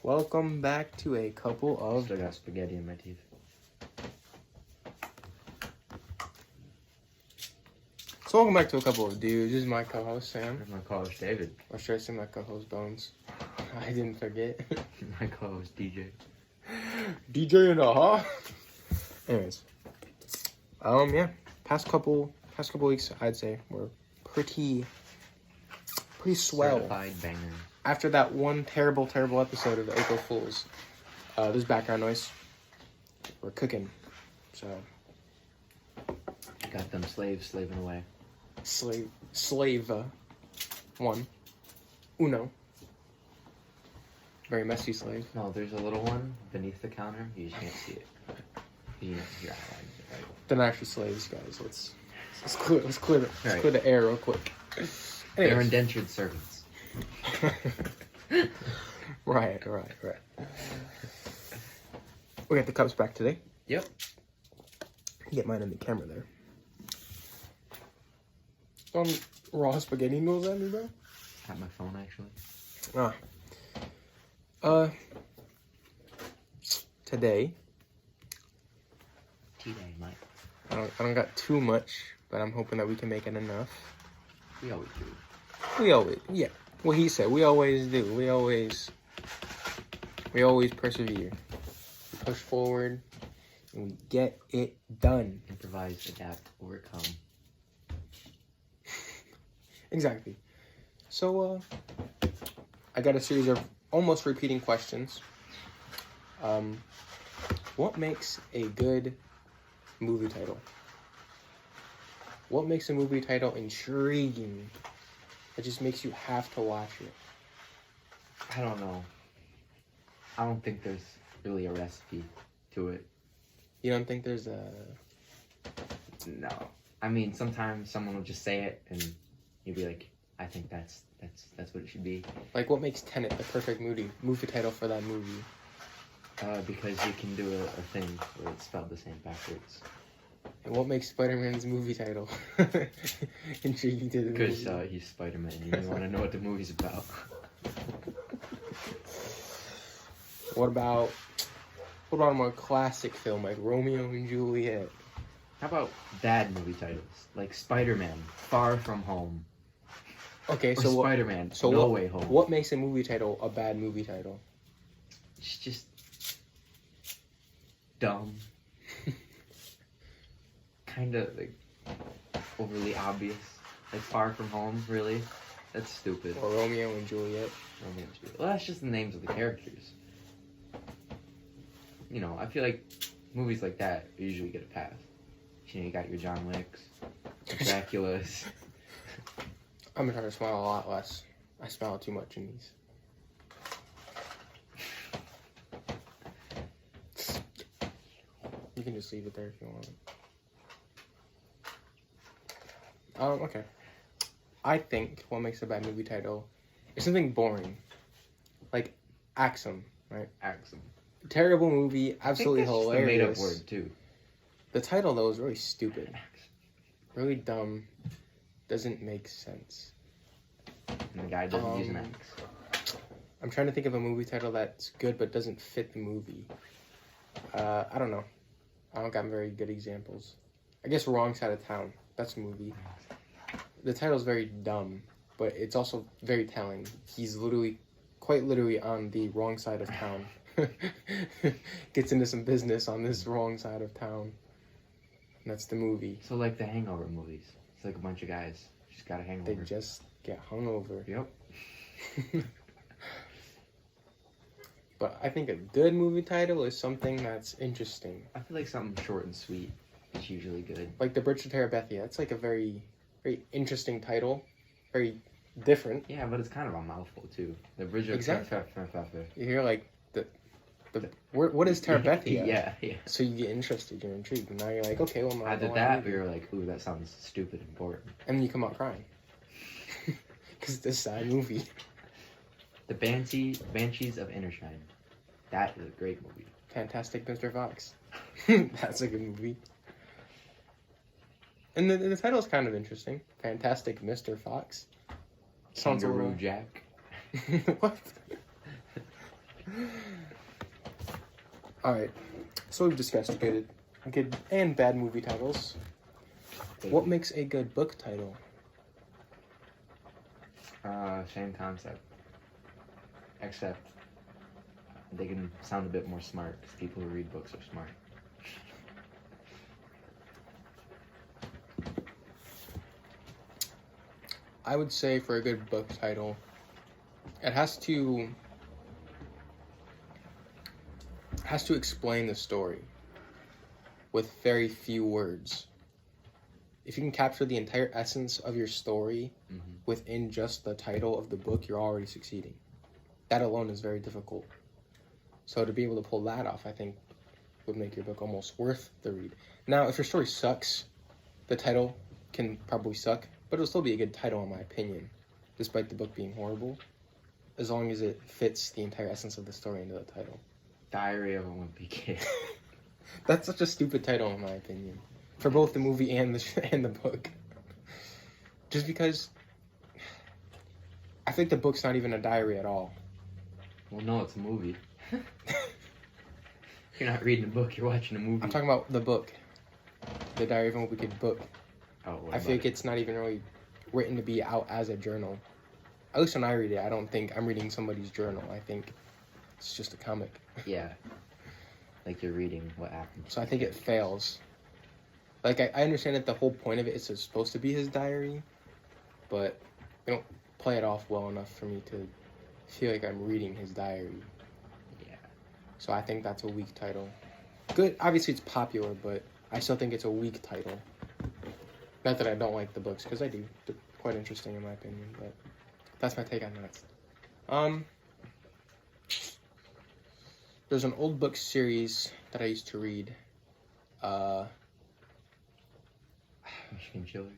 Welcome back to a couple of... Still got spaghetti in my teeth. So welcome back to a couple of dudes. This is my co-host Sam. Where's my co-host David? Or should I say my co-host Bones? I didn't forget. My co-host DJ. DJ in the huh? Anyways. Yeah. Past couple weeks, I'd say, were pretty swell. Certified banger. After that one terrible episode of April Fools, there's background noise. We're cooking, so Got them slaves slaving away. slave one, uno. Very messy slave. No, there's a little one beneath the counter. You just can't see it. You know, your outlines, right? They're not actually slaves, guys. Let's clear Right. the air real quick. They're Anyways. indentured servants. Right. We got the cups back today. Yep. Get mine in the camera there. Raw spaghetti noodles at me, bro. At my phone, actually. Today, T-Day, Mike. I don't got too much, but I'm hoping that we can make it enough. We always do. Yeah. What he said, we always do. We always persevere. We push forward, and we get it done. Improvise, adapt, overcome. Exactly. So, I got a series of almost repeating questions. What makes a good movie title? What makes a movie title intriguing? It just makes you have to watch it. I don't know. I don't think there's really a recipe to it. You don't think there's a... No. I mean, sometimes someone will just say it, and you'll be like, I think that's what it should be. Like, what makes Tenet the perfect movie title for that movie? Because you can do a thing where it's spelled the same backwards. And what makes Spider-Man's movie title intriguing to the movie? Because he's Spider-Man, and you want to know what the movie's about. What about a more classic film like Romeo and Juliet? How about bad movie titles? Like Spider-Man, Far From Home. Okay, Or so Spider-Man, No Way Home. What makes a movie title a bad movie title? It's just dumb. Kind of like overly obvious. Like Far From Home, really? That's stupid. Or Romeo and Juliet? Romeo and Juliet. Well, that's just the names of the characters. You know, I feel like movies like that usually get a pass. You know, you got your John Wicks, Draculas. I'm gonna try to smile a lot less. I smile too much in these. You can just leave it there if you want. Okay. I think what makes a bad movie title is something boring. Like Axum, right? Axum. Terrible movie, absolutely I think that's hilarious. Just a made-up word too. The title though is really stupid. Really dumb. Doesn't make sense. And the guy doesn't use an axe. I'm trying to think of a movie title that's good but doesn't fit the movie. I don't know. I don't got very good examples. I guess Wrong Side of Town. That's a movie. The title's very dumb, but it's also very telling. He's quite literally on the wrong side of town. Gets into some business on this wrong side of town. And that's the movie. So like the Hangover movies. It's like a bunch of guys just got a hangover. They just get hungover. Yep. But I think a good movie title is something that's interesting. I feel like something short and sweet is usually good. Like The Bridge to Terabithia. It's like a very, very interesting title. Very different. Yeah, but it's kind of a mouthful too. The Bridge of Exactly. You hear like what is Terabithia? Yeah. So you get interested, you're intrigued, and now you're like, okay, well, I'm Either that, or you're like, ooh, that sounds stupid and boring. And then you come out crying because it's a sad movie. The Banshees of Inisherin. That is a great movie. Fantastic Mr. Fox. That's a good movie. And the title is kind of interesting. Fantastic Mr. Fox. Sounds a Kangaroo little... Jack. What? All right. So we've discussed good and bad movie titles. What makes a good book title? Same concept. Except they can sound a bit more smart because people who read books are smart. I would say for a good book title, it has to explain the story with very few words. If you can capture the entire essence of your story within just the title of the book, you're already succeeding. That alone is very difficult. So to be able to pull that off, I think, would make your book almost worth the read. Now, if your story sucks, the title can probably suck, but it'll still be a good title in my opinion, despite the book being horrible, as long as it fits the entire essence of the story into the title. Diary of a Wimpy Kid. That's such a stupid title in my opinion, for both the movie and the book. Just because I think the book's not even a diary at all. Well, no, it's a movie. You're not reading a book, you're watching a movie. I'm talking about the book. The Diary of a Wimpy Kid book. Oh, I feel like it's not even really written to be out as a journal. At least when I read it, I don't think I'm reading somebody's journal. I think it's just a comic. Yeah. Like you're reading what happened. So I think it fails. Like, I understand that the whole point of it is it's supposed to be his diary, but they don't play it off well enough for me to feel like I'm reading his diary. Yeah. So I think that's a weak title. Good, obviously it's popular, but I still think it's a weak title. Not that I don't like the books, because I do. They're quite interesting in my opinion, but that's my take on that. There's an old book series that I used to read. Michigan Chillers.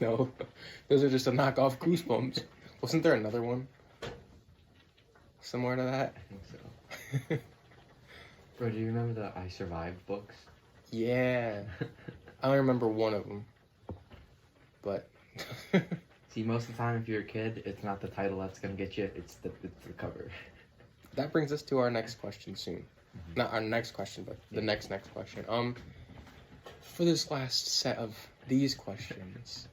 No, those are just a knockoff Goosebumps. Wasn't there another one similar to that? I think so. Bro, do you remember the I Survived books? Yeah. I only remember one of them. But See, most of the time, if you're a kid, it's not the title that's gonna get you; it's the cover. that brings us to our next question soon. Mm-hmm. Not our next question, but the next question. For this last set of these questions,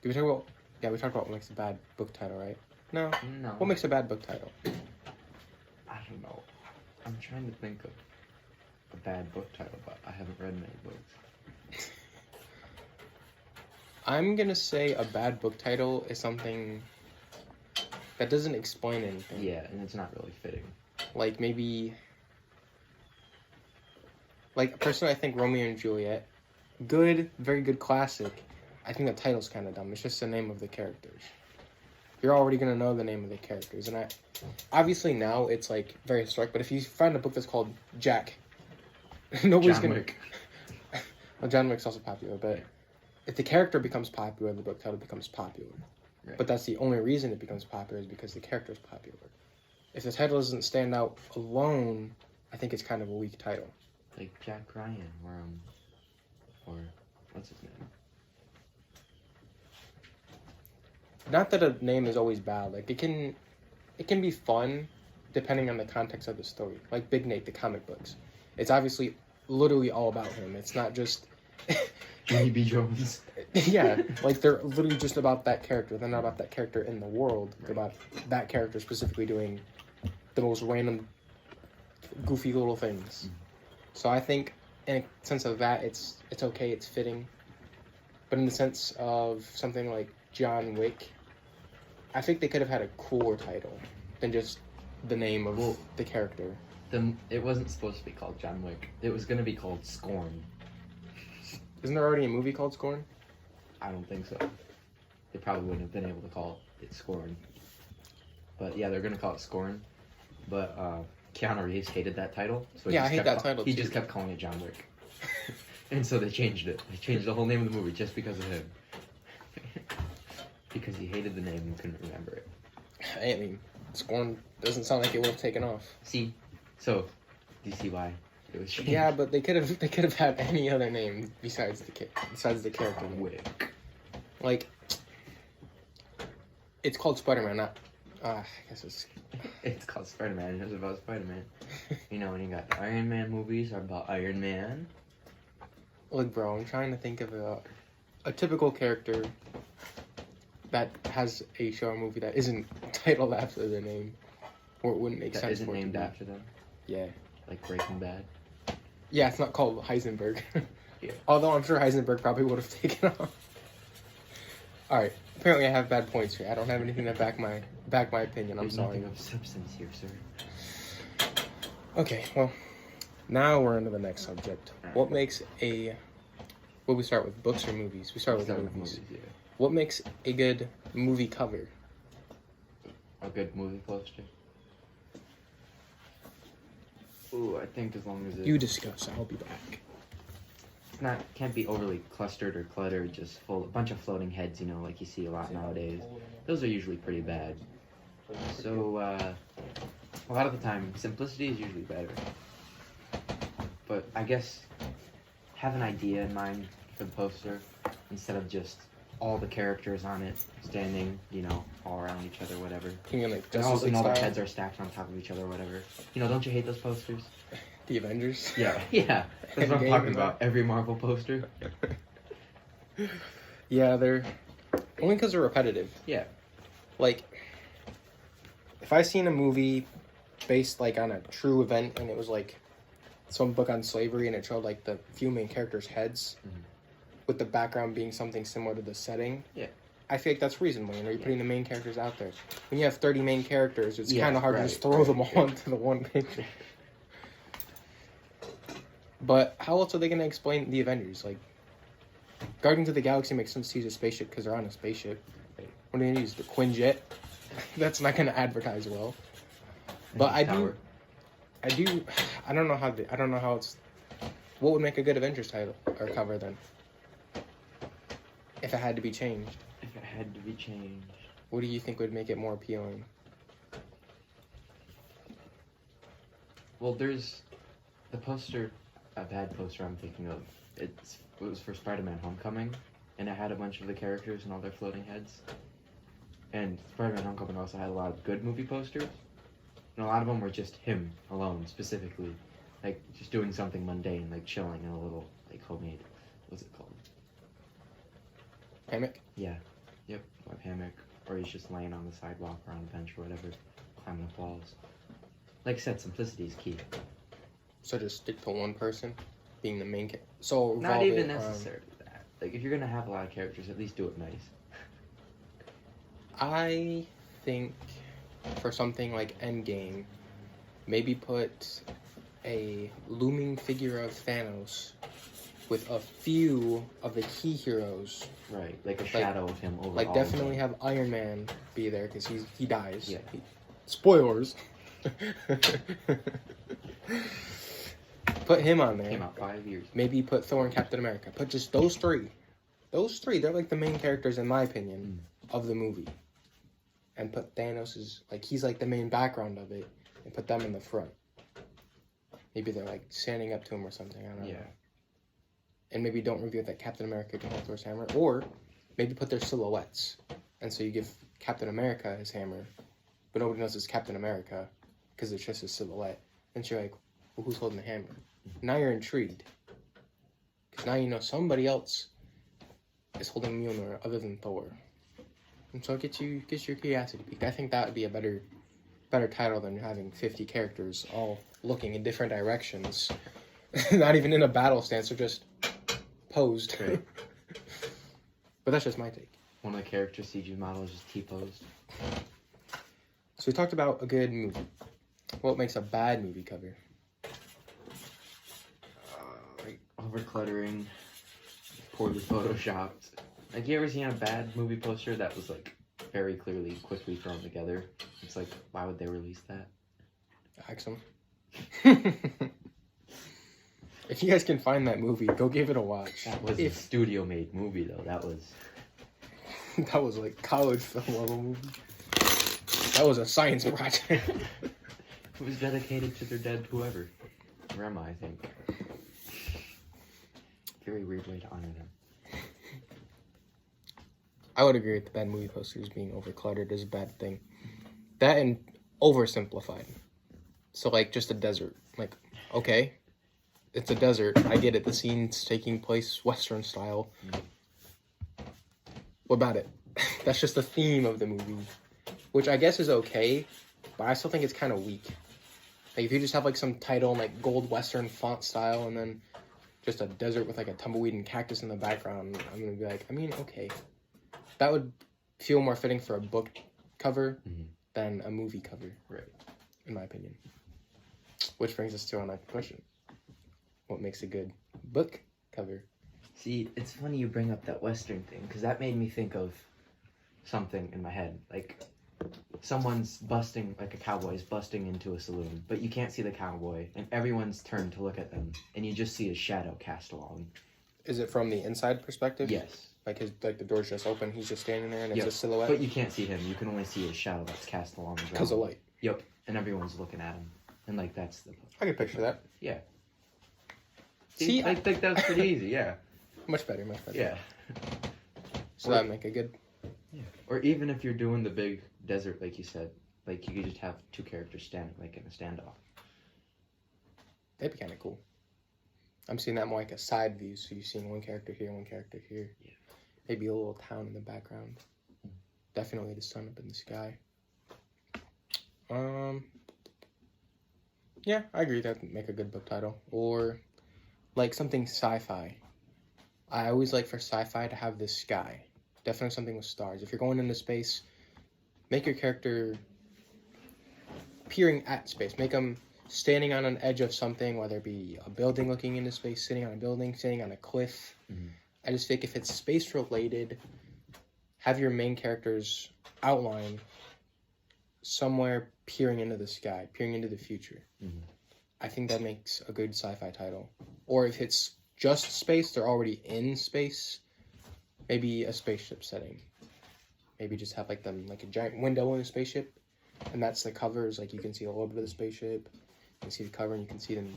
did we talk about? Yeah, we talked about what makes a bad book title, right? No. No. What makes a bad book title? I don't know. I'm trying to think of a bad book title, but I haven't read many books. I'm gonna say a bad book title is something that doesn't explain anything. Yeah, and it's not really fitting. Like maybe, like personally, I think Romeo and Juliet, good, very good classic. I think the title's kind of dumb. It's just the name of the characters. You're already gonna know the name of the characters, and obviously now it's like very historic. But if you find a book that's called Jack, nobody's John gonna. Wick. Well, John Wick's also popular, but if the character becomes popular, the book title becomes popular. Right. But that's the only reason it becomes popular is because the character is popular. If the title doesn't stand out alone, I think it's kind of a weak title. Like Jack Ryan, or what's his name? Not that a name is always bad. Like it can be fun depending on the context of the story. Like Big Nate, the comic books. It's obviously literally all about him. It's not just Johnny B. Jones. yeah, like they're literally just about that character. They're not about that character in the world. They're about that character specifically doing the most random, goofy little things. So I think, in a sense of that, it's okay. It's fitting. But in the sense of something like John Wick, I think they could have had a cooler title than just the name of the character. It wasn't supposed to be called John Wick. It was gonna be called Scorn. Isn't there already a movie called Scorn? I don't think so. They probably wouldn't have been able to call it Scorn. But yeah, they're gonna call it Scorn. But Keanu Reeves hated that title. So Yeah, I hate that title, He too. just kept calling it John Wick. And so they changed it. They changed the whole name of the movie just because of him. Because he hated the name and couldn't remember it. I mean, Scorn doesn't sound like it would have taken off. See? So, do you see why it was changed? Yeah, but they could have had any other name besides the character name. Wick. Like, it's called Spider-Man, not I guess it's It's called Spider-Man. It's about Spider-Man. You know, when you got the Iron Man movies are about Iron Man. look, bro. I'm trying to think of a typical character that has a show or movie that isn't titled after their name, or it wouldn't make That sense. isn't for it to named be. after them. Yeah. Like Breaking Bad. Yeah, it's not called Heisenberg. Yeah. Although I'm sure Heisenberg probably would have taken off. All right. Apparently, I have bad points here. I don't have anything to back my opinion. I'm There's sorry. nothing of substance here, sir. Okay. Well, now we're into the next subject. What makes a? Will we start with books or movies? We start with movies. Yeah. What makes a good movie cover? A good movie poster. Ooh, I think as long as You discuss. I'll be back. it's can't be overly clustered or cluttered, just a bunch of floating heads, you know, like you see a lot nowadays. Those are usually pretty bad. So a lot of the time, simplicity is usually better. But I guess have an idea in mind for the poster instead of just all the characters on it standing, you know, all around each other, whatever. You mean like And all, Justice League and all their style? heads are stacked on top of each other, whatever. You know, don't you hate those posters? The Avengers. Yeah, yeah. That's what I'm Endgame talking and about. Every Marvel poster. Yeah, they're only because they're repetitive. Yeah. Like, if I seen a movie based like on a true event and it was like some book on slavery and it showed like the few main characters' heads Mhm. with the background being something similar to the setting, Yeah. I feel like that's reasonable. You know, you're putting the main characters out there. When you have 30 main characters, it's Yeah, kind of hard to right, just throw right, them all yeah. into the one picture. But how else are they going to explain the Avengers? Like, Guardians of the Galaxy makes sense to use a spaceship because they're on a spaceship. Right. What are they going to use? The Quinjet? That's not going to advertise well. But I do, I don't know how it's, what would make a good Avengers title or cover then? If it had to be changed, If it had to be changed. what do you think would make it more appealing? Well, there's the poster, a bad poster I'm thinking of. It was for Spider-Man Homecoming, and it had a bunch of the characters and all their floating heads. And Spider-Man Homecoming also had a lot of good movie posters, and a lot of them were just him alone, specifically, like just doing something mundane, like chilling in a little like homemade, what's it called? Hammock? Yeah, yep, a hammock, or he's just laying on the sidewalk or on a bench or whatever, climbing up walls. Like I said, simplicity is key. So just stick to one person being the main character. So Not revolve even it, necessarily that. Like, if you're gonna have a lot of characters, at least do it nice. I think for something like Endgame, maybe put a looming figure of Thanos with a few of the key heroes. Right, like a shadow of him over Like all definitely of them. have Iron Man be there because he dies. Yeah. Spoilers. Put him on there. Came out 5 years. Maybe put Thor and Captain America. Put just those three. Those three, they're like the main characters in my opinion of the movie. And put Thanos as like he's like the main background of it, and put them in the front. Maybe they're like standing up to him or something. I don't know. Yeah. And maybe don't reveal that Captain America can hold Thor's hammer, or maybe put their silhouettes. And so you give Captain America his hammer, but nobody knows it's Captain America because it's just his silhouette. And you're like, well, who's holding the hammer? Now you're intrigued because now you know somebody else is holding Mjolnir other than Thor. And so it gets your curiosity peaked. I think that would be a better title than having 50 characters all looking in different directions. Not even in a battle stance, they're just posed. Right. But that's just my take. One of the character CG models just T-posed. So we talked about a good movie. What makes a bad movie cover? Like, over-cluttering, poorly photoshopped. Like, you ever seen a bad movie poster that was, like, very clearly, quickly thrown together? It's like, why would they release that? Ask them. If you guys can find that movie, go give it a watch. That was a If studio-made movie, though. That was... that was like college film level movie. That was a science project. It was dedicated to their dead whoever. Grandma, I think. Very weird way to honor them. I would agree with the bad movie posters being over cluttered is a bad thing. That and oversimplified. So, like, just a desert. Like, okay, it's a desert. I get it. The scene's taking place Western style. What about it? That's just the theme of the movie, which I guess is okay, but I still think it's kind of weak. Like, if you just have, like, some title in, like, gold Western font style and then just a desert with, like, a tumbleweed and cactus in the background, I'm going to be like, I mean, okay. That would feel more fitting for a book cover than a movie cover. Right. In my opinion. Which brings us to our next question. What makes a good book cover? See, it's funny you bring up that Western thing, because that made me think of something in my head. Like, someone's busting, like a cowboy's busting into a saloon, but you can't see the cowboy, and everyone's turned to look at them, and you just see his shadow cast along. Is it from the inside perspective? Yes. Like the door's just open, he's just standing there, and it's Yep. a silhouette? But you can't see him. You can only see his shadow that's cast along the ground. Because of light. Yep. And everyone's looking at him. And, like, that's the... I can picture that. Yeah. See, I think that's pretty easy, yeah. Much better, much better. Yeah. So that'd make a good... Yeah. Or even if you're doing the big desert, like you said, like, you could just have two characters standing, like, in a standoff. That'd be kind of cool. I'm seeing that more like a side view, so you're seeing one character here, one character here. Yeah. Maybe a little town in the background. Definitely the sun up in the sky. Yeah, I agree that'd make a good book title. Or, like, something sci-fi. I always like for sci-fi to have this sky. Definitely something with stars. If you're going into space, make your character peering at space. Make them standing on an edge of something, whether it be a building looking into space, sitting on a building, sitting on a cliff. I just think if it's space related, have your main character's outline somewhere peering into the sky, peering into the future. I think that makes a good sci-fi title. Or if it's just space, they're already in space, maybe a spaceship setting. Maybe just have like a giant window in a spaceship, and that's the covers. Like, you can see a little bit of the spaceship, you can see the cover, and you can see them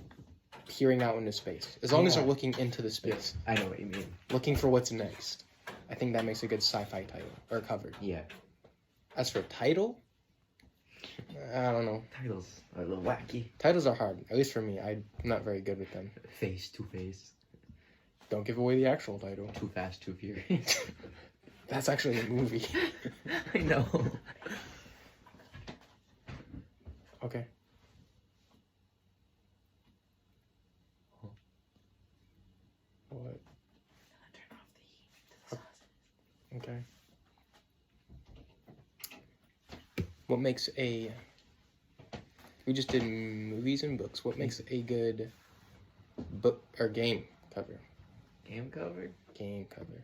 peering out into space. As long as they're looking into the space. I know what you mean. Looking for what's next. I think that makes a good sci-fi title, or cover. Yeah. As for title, I don't know. Titles are a little wacky. Titles are hard, at least for me. I'm not very good with them. Face, Two Face. Don't give away the actual title. Too Fast, Too Furious. That's actually a movie. I know. Okay. What? Turn off the heat. Okay. What makes a... We just did movies and books. What makes a good book or game cover? Game cover? Game cover.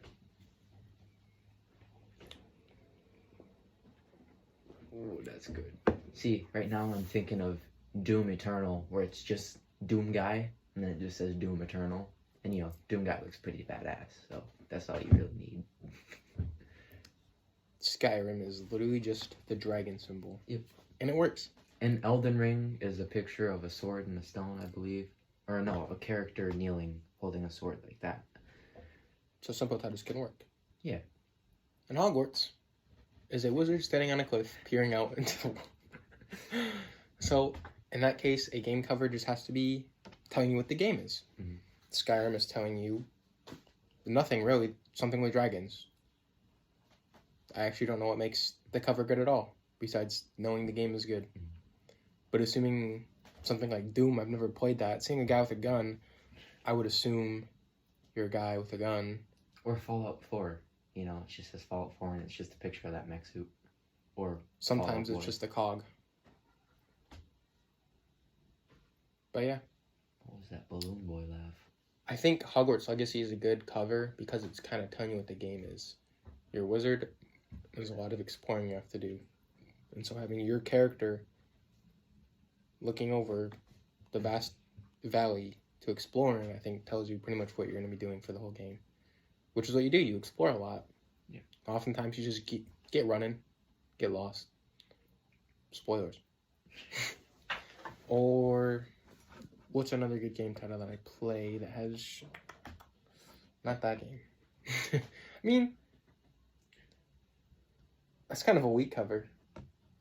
Ooh, that's good. See, right now I'm thinking of Doom Eternal, where it's just Doom Guy, and then it just says Doom Eternal. And, you know, Doom Guy looks pretty badass, so that's all you really need. Skyrim is literally just the dragon symbol. Yep. And it works. And Elden Ring is a picture of a sword and a stone, I believe. Or no, a character kneeling, holding a sword like that. So simple titles can work. Yeah. And Hogwarts is a wizard standing on a cliff, peering out into the world. So, in that case, a game cover just has to be telling you what the game is. Mm-hmm. Skyrim is telling you nothing, really. Something with dragons. I actually don't know what makes the cover good at all, besides knowing the game is good. Mm-hmm. But assuming something like Doom, I've never played that. Seeing a guy with a gun, I would assume you're a guy with a gun. Or Fallout 4. You know, it just says Fallout 4 and it's just a picture of that mech suit. Or Sometimes Fallout it's 4. just a cog. But yeah. What was that balloon boy laugh? I think Hogwarts Legacy is a good cover because it's kind of telling you what the game is. You're a wizard, there's a lot of exploring you have to do. And so having your character looking over the vast valley to exploring, I think tells you pretty much what you're going to be doing for the whole game. Which is what you do. You explore a lot. Yeah. Oftentimes you just get running, get lost. Spoilers. Or what's another good game title that I play that has... Not that game. I mean, that's kind of a weak cover.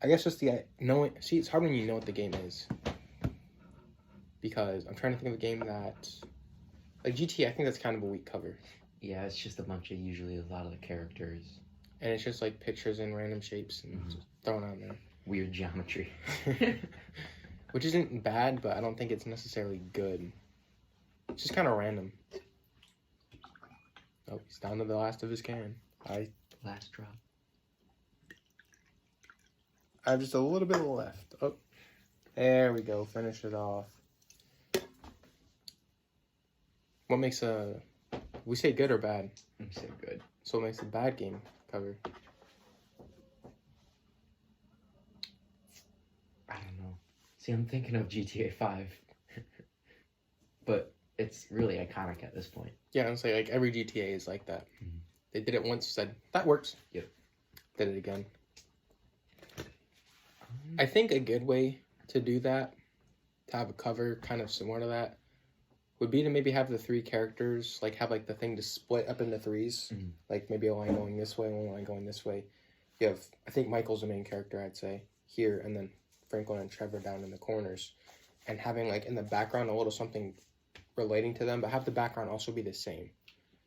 I guess just the knowing. See, it's hard when you know what the game is. Because I'm trying to think of a game that, like GTA, I think that's kind of a weak cover. Yeah, it's just a bunch of usually a lot of the characters. And it's just like pictures in random shapes and just thrown on there. Weird geometry. Which isn't bad, but I don't think it's necessarily good. It's just kind of random. Oh, he's down to the last of his can. Last drop. I have just a little bit left. Oh, there we go. Finish it off. What makes we say good or bad? I'm so good. So what makes a bad game cover? I don't know. See, I'm thinking of GTA 5. But it's really iconic at this point. Yeah, I'm saying like every GTA is like that. Mhm. They did it once, said that works. Yep. Did it again. I think a good way to do that, to have a cover kind of similar to that, would be to maybe have the three characters, like have like the thing to split up into threes. Mhm. Like maybe a line going this way, one line going this way. You have, I think Michael's the main character, I'd say, here, and then Franklin and Trevor down in the corners. And having like in the background a little something relating to them, but have the background also be the same.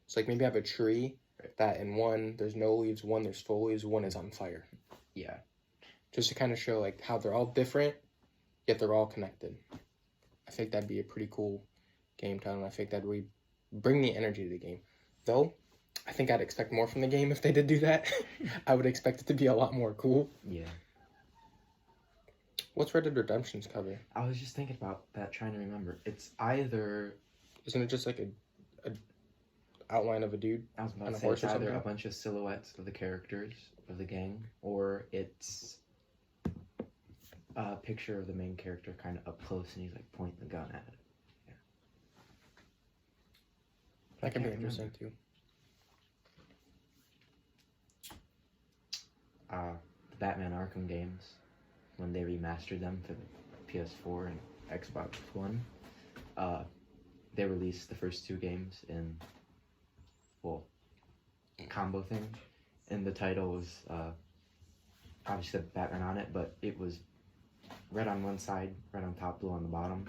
So like maybe have a tree that in one there's no leaves, one there's full leaves, one is on fire. Yeah. Just to kind of show like how they're all different, yet they're all connected. I think that'd be a pretty cool game title, and I think that would bring the energy to the game. Though, I think I'd expect more from the game if they did do that. I would expect it to be a lot more cool. Yeah. What's Red Dead Redemption's cover? I was just thinking about that, trying to remember. It's either... Isn't it just like a outline of a dude? I was about On to a say horse it's or either something? a bunch of silhouettes of the characters of the gang, or it's a picture of the main character kind of up close, and he's like pointing the gun at it. That could be can't interesting too. The Batman Arkham games, when they remastered them for the PS4 and Xbox One, they released the first two games in, well, combo thing, and the title was obviously Batman on it, but it was red on one side, red on top, blue on the bottom.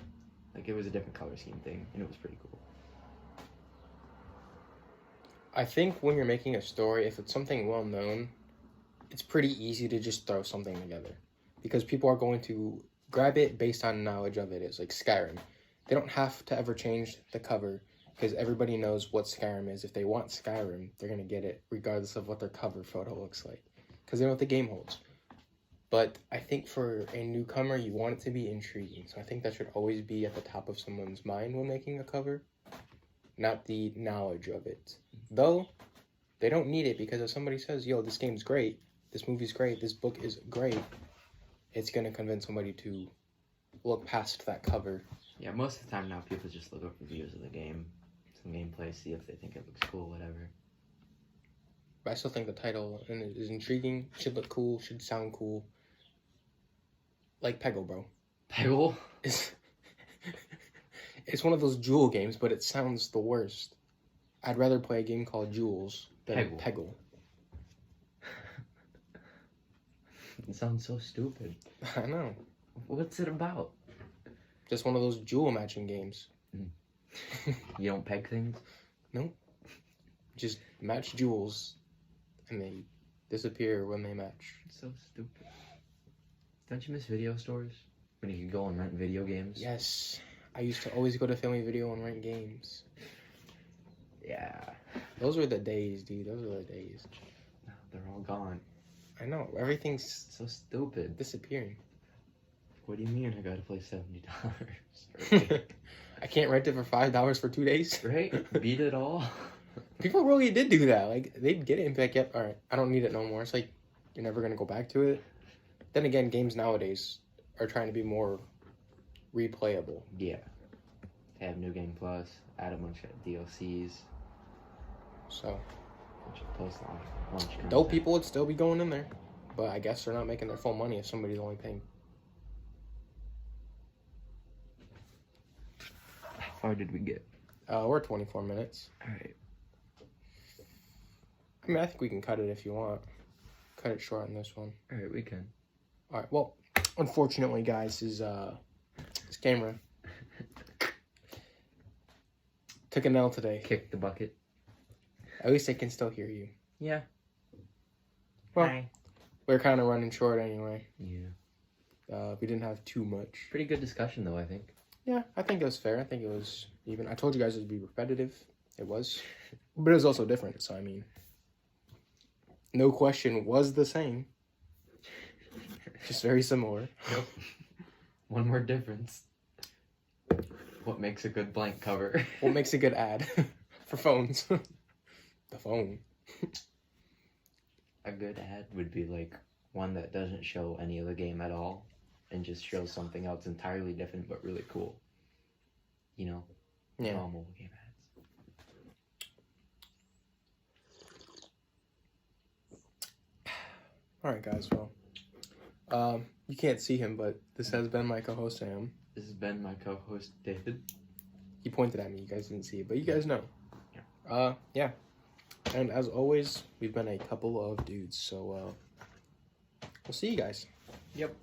Like, it was a different color scheme thing, and it was pretty cool. I think when you're making a story, if it's something well known, it's pretty easy to just throw something together. Because people are going to grab it based on knowledge of it. It's like Skyrim. They don't have to ever change the cover because everybody knows what Skyrim is. If they want Skyrim, they're going to get it regardless of what their cover photo looks like. Because they know what the game holds. But I think for a newcomer, you want it to be intriguing. So I think that should always be at the top of someone's mind when making a cover. Not the knowledge of it. Though, they don't need it because if somebody says, yo, this game's great, this movie's great, this book is great, it's going to convince somebody to look past that cover. Yeah, most of the time now people just look up reviews of the game, some gameplay, see if they think it looks cool, whatever. But I still think the title is intriguing, should look cool, should sound cool. Like Peggle, bro. Peggle? It's one of those Jewel games, but it sounds the worst. I'd rather play a game called Jewels than Peggle. It sounds so stupid. I know. What's it about? Just one of those Jewel matching games. You don't peg things? Nope. Just match jewels, and they disappear when they match. It's so stupid. Don't you miss video stores? When you could go and rent video games? Yes. I used to always go to Family Video and rent games. Yeah. Those were the days, dude. Those were the days. No, they're all gone. I know. Everything's So stupid. disappearing. What do you mean I gotta play $70? I can't rent it for $5 for 2 days. Right? Beat it all? People really did do that. Like, they'd get it and be like, yep, all right, I don't need it no more. It's like, you're never going to go back to it. Then again, games nowadays are trying to be more replayable. Yeah. They have New Game Plus, add a bunch of DLCs, So, bunch of post-launch content. dope people would still be going in there. But I guess they're not making their full money if somebody's only paying. How far did we get? We're 24 minutes. Alright. I mean, I think we can cut it if you want. Cut it short on this one. Alright, we can. All right. Well, unfortunately, guys, his camera took an L today. Kick the bucket. At least I can still hear you. Yeah. Well, Hi. we're kind of running short anyway. Yeah. We didn't have too much. Pretty good discussion, though, I think. Yeah, I think it was fair. I think it was even. I told you guys it would be repetitive. It was. But it was also different. So, I mean, no question was the same. Just very similar. Yep. One more difference. What makes a good blank cover? What makes a good ad for phones? The phone. A good ad would be like one that doesn't show any of the game at all and just shows something else entirely different but really cool. You know? Yeah. All mobile game ads. All right, guys. Well, you can't see him, but this has been my co-host Sam. This has been my co-host David. He pointed at me. You guys didn't see it, but you guys know. Yeah. And as always, we've been a couple of dudes. So we'll see you guys. Yep.